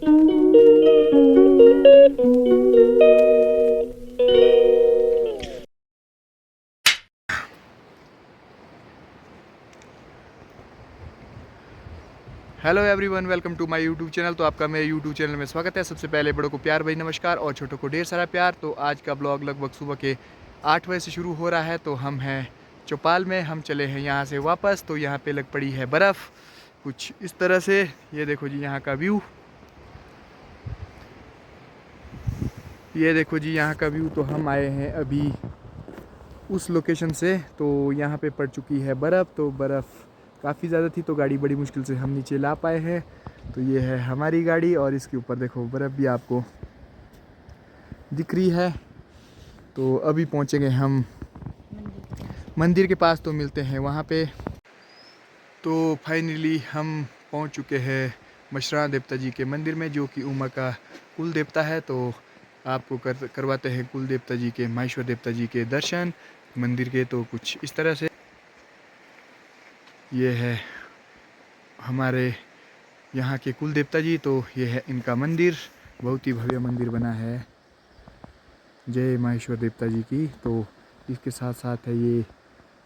Hello everyone, welcome to my YouTube channel. तो आपका मेरे यूट्यूब चैनल में स्वागत है। सबसे पहले बड़ों को प्यार भरी नमस्कार और छोटों को ढेर सारा प्यार। तो आज का ब्लॉग लगभग सुबह के 8 बजे से शुरू हो रहा है। तो हम हैं चौपाल में, हम चले हैं यहाँ से वापस। तो यहाँ पे लग पड़ी है बर्फ़ कुछ इस तरह से। ये देखो जी यहाँ का व्यू, ये देखो जी यहाँ का व्यू। तो हम आए हैं अभी उस लोकेशन से। तो यहाँ पे पड़ चुकी है बर्फ़। तो बर्फ़ काफ़ी ज़्यादा थी तो गाड़ी बड़ी मुश्किल से हम नीचे ला पाए हैं। तो ये है हमारी गाड़ी और इसके ऊपर देखो बर्फ़ भी आपको दिख रही है। तो अभी पहुँचेंगे हम मंदिर के पास, तो मिलते हैं वहाँ पे। तो फाइनली हम पहुँच चुके हैं मशरां देवता जी के मंदिर में, जो कि उमा का कुल देवता है। तो आपको करवाते हैं कुल देवता जी के, माहेश्वर देवता जी के दर्शन मंदिर के। तो कुछ इस तरह से ये है हमारे यहाँ के कुल देवता जी। तो ये है इनका मंदिर, बहुत ही भव्य मंदिर बना है, जय माहेश्वर देवता जी की। तो इसके साथ साथ है ये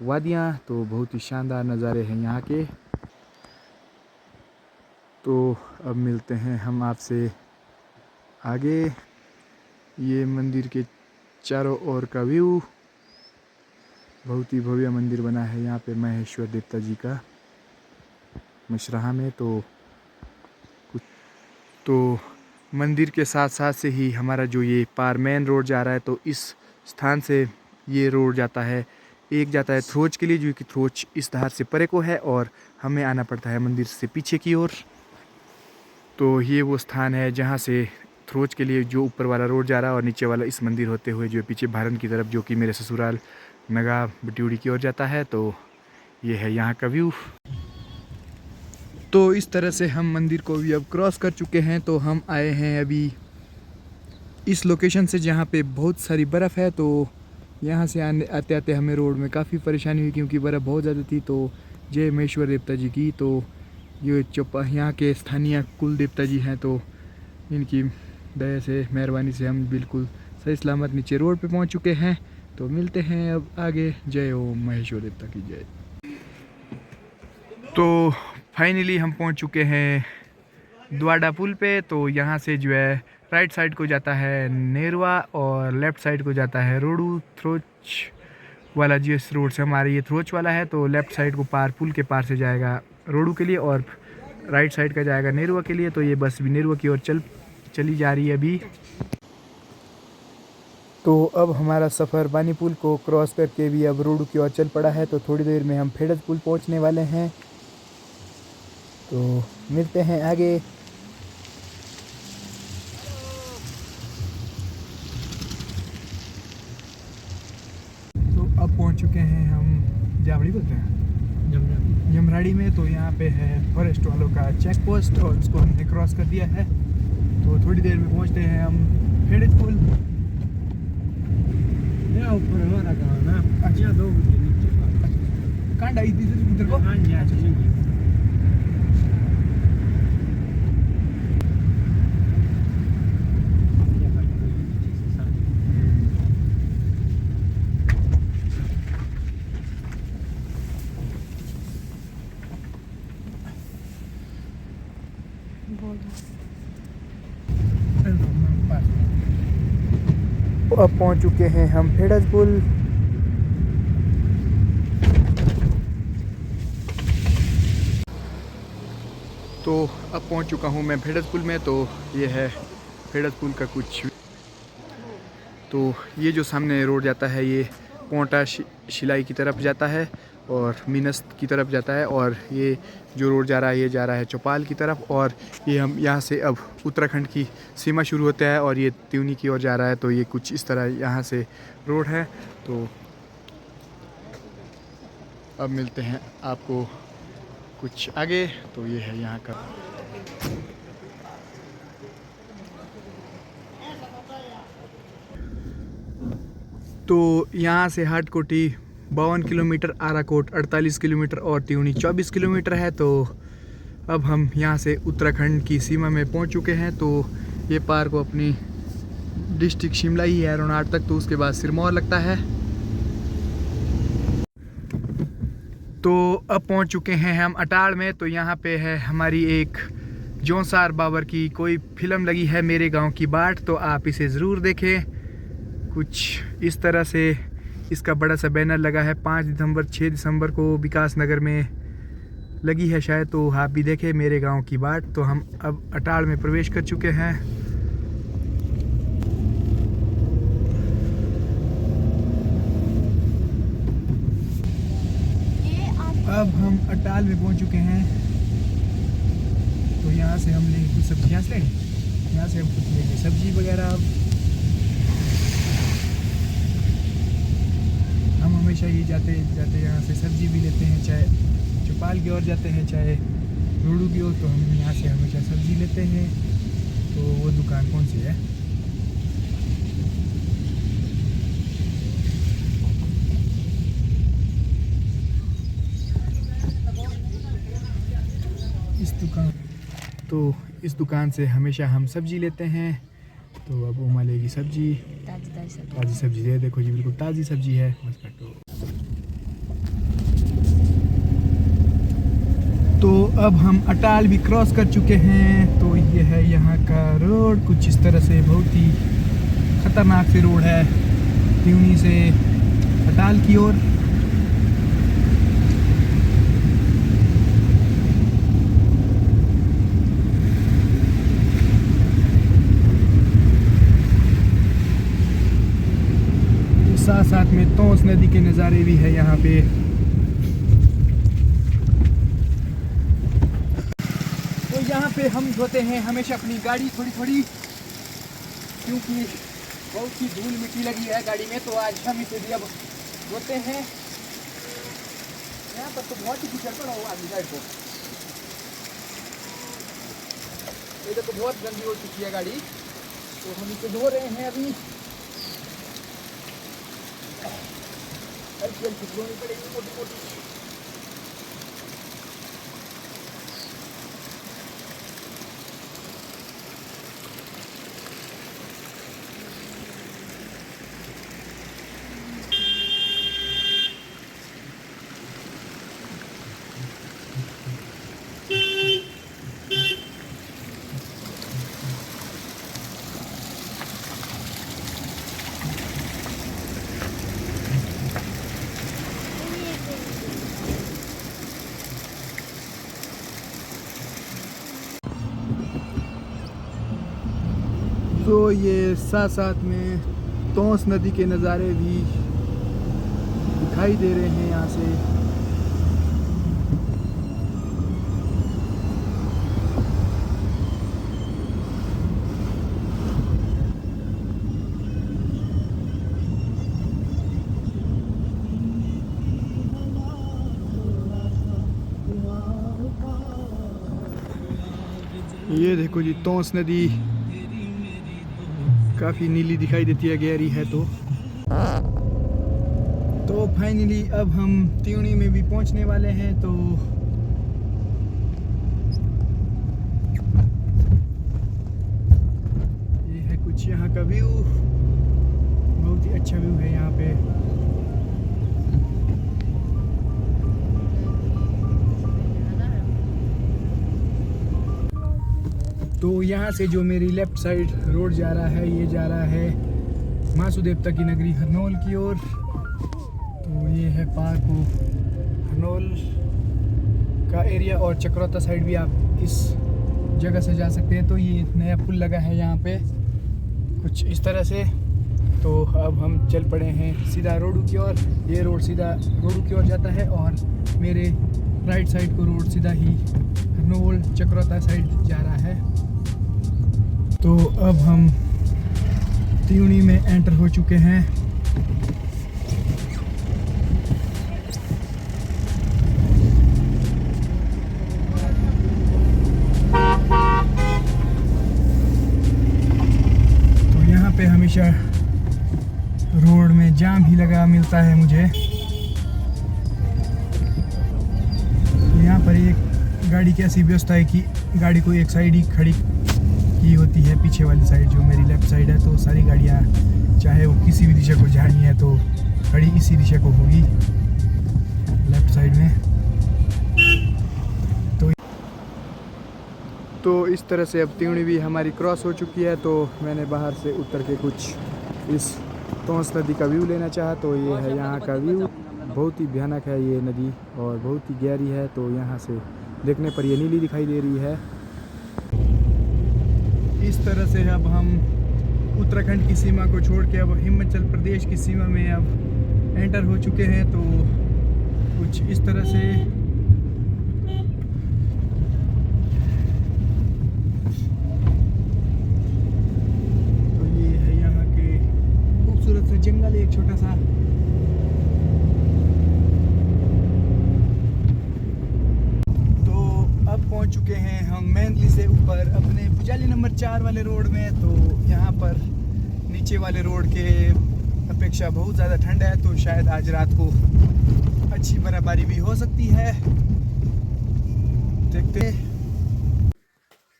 वादियाँ। तो बहुत ही शानदार नज़ारे हैं यहाँ के। तो अब मिलते हैं हम आपसे आगे। ये मंदिर के चारों ओर का व्यू, बहुत ही भव्य मंदिर बना है यहाँ पे माहेश्वर देवता जी का मशरहा में। तो मंदिर के साथ साथ से ही हमारा जो ये पार मेन रोड जा रहा है, तो इस स्थान से ये रोड जाता है, एक जाता है थ्रोच के लिए, जो कि थ्रोच इस धार से परे को है और हमें आना पड़ता है मंदिर से पीछे की ओर। तो ये वो स्थान है जहाँ से थ्रोच के लिए जो ऊपर वाला रोड जा रहा है और नीचे वाला इस मंदिर होते हुए जो पीछे भारन की तरफ, जो कि मेरे ससुराल नगा बट्यूड़ी की ओर जाता है। तो ये है यहाँ का व्यू। तो इस तरह से हम मंदिर को भी अब क्रॉस कर चुके हैं। तो हम आए हैं अभी इस लोकेशन से जहाँ पे बहुत सारी बर्फ़ है। तो यहाँ से आते आते हमें रोड में काफ़ी परेशानी हुई, क्योंकि बर्फ़ बहुत ज़्यादा थी। तो जय महेश्वर देवता जी की। तो ये यहाँ के स्थानीय कुल देवता जी हैं। तो इनकी दया से, मेहरबानी से हम बिल्कुल सही सलामत नीचे रोड पे पहुँच चुके हैं। तो मिलते हैं अब आगे। जय ओम महेश्वर देवता की जय। तो फाइनली हम पहुंच चुके हैं द्वाडा पुल पे। तो यहाँ से जो है राइट साइड को जाता है नेरवा और लेफ़्ट साइड को जाता है रोडू। थ्रोच वाला जिस रोड से हमारा ये थ्रोच वाला है, तो लेफ़्ट साइड को पार, पुल के पार से जाएगा रोडू के लिए और राइट साइड का जाएगा नेरवा के लिए। तो ये बस भी नेरवा की ओर चली जा रही है अभी। तो अब हमारा सफ़र बानी पुल को क्रॉस करके भी अब रोडू की ओर चल पड़ा है। तो थोड़ी देर में हम फेडज पुल पहुँचने वाले हैं। तो मिलते हैं आगे। तो अब पहुंच चुके हैं हम जावड़ी बोलते हैं यमराड़ी में। तो यहाँ पे है फॉरेस्ट वालों का चेक पोस्ट और उसको हमने क्रॉस कर दिया है। तो थोड़ी देर में पहुंचते हैं हम फेडज पुल। ऊपर हमारा गाँव ना, अच्छा 2 बजे नीचे कहाँ डाई थी इधर को? हाँ जी, अच्छा जी। अब पहुंच चुके हैं हम फेडज पुल। तो अब पहुंच चुका हूं मैं फेडज पुल में। तो ये है फेडज पुल का कुछ। तो ये जो सामने रोड जाता है ये पोंटा शिलाई की तरफ जाता है और मीनस की तरफ जाता है। और ये जो रोड जा रहा है ये जा रहा है चौपाल की तरफ। और ये हम यहाँ से अब उत्तराखंड की सीमा शुरू होता है और ये त्यूनी की ओर जा रहा है। तो ये कुछ इस तरह यहाँ से रोड है। तो अब मिलते हैं आपको कुछ आगे। तो ये है यहाँ का। तो यहाँ से हाटकोटी 52 किलोमीटर, आराकोट 48 किलोमीटर और त्यूनी 24 किलोमीटर है। तो अब हम यहाँ से उत्तराखंड की सीमा में पहुँच चुके हैं। तो ये पार को अपनी डिस्ट्रिक्ट शिमला ही है रोनाट तक, तो उसके बाद सिरमौर लगता है। तो अब पहुँच चुके हैं हम अटाल में। तो यहाँ पे है हमारी एक जौनसार बाबर की कोई फिल्म लगी है, मेरे गांव की बाट, तो आप इसे ज़रूर देखें। कुछ इस तरह से इसका बड़ा सा बैनर लगा है। 5 दिसंबर 6 दिसंबर को विकास नगर में लगी है शायद, तो आप भी देखें मेरे गांव की बाट। तो हम अब अटाल में प्रवेश कर चुके हैं। अब हम अटाल में पहुंच चुके हैं। तो यहाँ से हम लेंगे कुछ सब्जी, यहाँ से हम कुछ लेंगे सब्जी वगैरह। हम हमेशा ही जाते यहाँ से सब्जी भी लेते हैं, चाहे चौपाल की ओर जाते हैं चाहे रोडू की ओर, तो हम यहाँ से हमेशा सब्जी लेते हैं। तो वो दुकान कौन सी है? इस दुकान से हमेशा हम सब्जी लेते हैं। तो अब उमा लेगी सब्जी, ताज़ी सब्जी है। देखो जी बिल्कुल ताज़ी सब्जी है। बस काटो। तो अब हम अटाल भी क्रॉस कर चुके हैं। तो ये है यहाँ का रोड, कुछ इस तरह से बहुत ही ख़तरनाक से रोड है त्यूनी से अटाल की ओर। साथ साथ में तोंस नदी के नज़ारे भी है यहाँ पे। तो यहाँ पे हम धोते हैं हमेशा अपनी गाड़ी थोड़ी थोड़ी, क्योंकि बहुत ही धूल मिट्टी लगी है गाड़ी में। तो आज हम इसे भी अब धोते हैं। यहाँ पर तो बहुत ही कीचड़ पड़ा हुआ आगे साइड को, ये तो बहुत गंदी हो चुकी है गाड़ी। तो हम इसे धो रहे हैं अभी। धोनी पड़ेगी मोटी मोटी। तो ये साथ साथ में तोंस नदी के नज़ारे भी दिखाई दे रहे हैं यहाँ से। ये देखो जी तोंस नदी काफ़ी नीली दिखाई देती है, गहरी है। तो फाइनली अब हम त्यूनी में भी पहुंचने वाले हैं। तो ये है कुछ यहाँ का व्यू, बहुत ही अच्छा व्यू है यहाँ पे। तो यहाँ से जो मेरी लेफ़्ट साइड रोड जा रहा है, ये जा रहा है मासूदेवता की नगरी हरनौल की ओर। तो ये है पार्क हरनौल का एरिया, और चक्रोता साइड भी आप इस जगह से जा सकते हैं। तो ये नया पुल लगा है यहाँ पे कुछ इस तरह से। तो अब हम चल पड़े हैं सीधा रोडू की ओर। ये रोड सीधा रोडू की ओर जाता है, और मेरे राइट साइड को रोड सीधा ही हरनौल चक्रोता साइड जा रहा है। तो अब हम त्यूनी में एंटर हो चुके हैं। तो यहाँ पे हमेशा रोड में जाम ही लगा मिलता है मुझे। यहाँ पर एक गाड़ी गाड़ी की ऐसी व्यवस्था है कि गाड़ी को एक साइड ही खड़ी की होती है, पीछे वाली साइड जो मेरी लेफ़्ट साइड है, तो सारी गाड़ियाँ चाहे वो किसी भी दिशा को जानी है तो खड़ी इसी दिशा को होगी, लेफ़्ट साइड में। तो इस तरह से अब त्रिवेणी भी हमारी क्रॉस हो चुकी है। तो मैंने बाहर से उतर के कुछ इस तोंस नदी का व्यू लेना चाहा। तो ये है यहाँ का व्यू, बहुत ही भयानक है ये नदी और बहुत ही गहरी है। तो यहाँ से देखने पर ये नीली दिखाई दे रही है। इस तरह से अब हम उत्तराखंड की सीमा को छोड़ के अब हिमाचल प्रदेश की सीमा में अब एंटर हो चुके हैं। तो कुछ इस तरह से तो ये है यहाँ के खूबसूरत सा जंगल, एक छोटा सा। अब पहुंच चुके हैं हम मैनली से ऊपर अपने पुजाली नंबर 4 वाले रोड में। तो यहाँ पर नीचे वाले रोड के अपेक्षा बहुत ज़्यादा ठंड है, तो शायद आज रात को अच्छी बर्फबारी भी हो सकती है, देखते।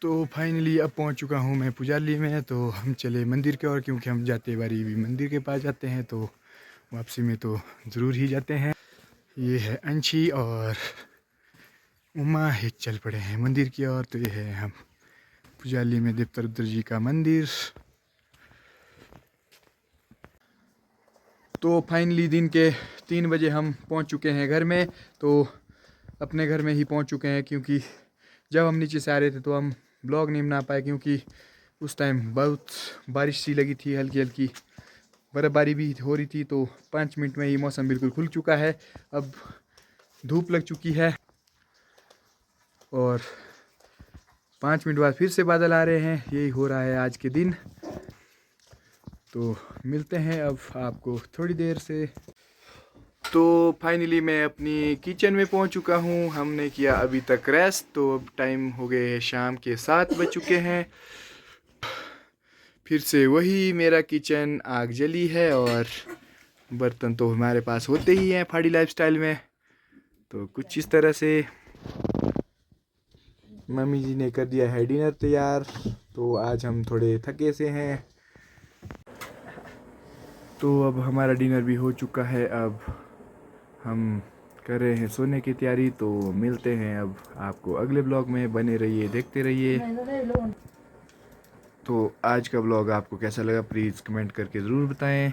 तो फाइनली अब पहुँच चुका हूँ मैं पुजाली में। तो हम चले मंदिर की ओर, क्योंकि हम जाते बारी भी मंदिर के पास जाते हैं, तो वापसी में तो ज़रूर ही जाते हैं। ये है अंशी और उमा ही चल पड़े हैं मंदिर की ओर। तो ये है हम पुजाली में देवता रुद्र जी का मंदिर। तो फाइनली दिन के 3 बजे हम पहुंच चुके हैं घर में। तो अपने घर में ही पहुंच चुके हैं, क्योंकि जब हम नीचे से आ रहे थे तो हम ब्लॉग नहीं बना पाए, क्योंकि उस टाइम बहुत बारिश सी लगी थी, हल्की हल्की बर्फबारी भी हो रही थी। तो 5 मिनट में ही मौसम बिल्कुल खुल चुका है, अब धूप लग चुकी है और 5 मिनट बाद फिर से बादल आ रहे हैं। यही हो रहा है आज के दिन। तो मिलते हैं अब आपको थोड़ी देर से। तो फाइनली मैं अपनी किचन में पहुंच चुका हूं। हमने किया अभी तक रेस्ट। तो अब टाइम हो गए हैं शाम के 7 बज चुके हैं। फिर से वही मेरा किचन, आग जली है और बर्तन तो हमारे पास होते ही हैं पहाड़ी लाइफस्टाइल में। तो कुछ इस तरह से मम्मी जी ने कर दिया है डिनर तैयार। तो आज हम थोड़े थके से हैं। तो अब हमारा डिनर भी हो चुका है, अब हम कर रहे हैं सोने की तैयारी। तो मिलते हैं अब आपको अगले ब्लॉग में, बने रहिए, देखते रहिए। तो आज का ब्लॉग आपको कैसा लगा प्लीज़ कमेंट करके ज़रूर बताएं।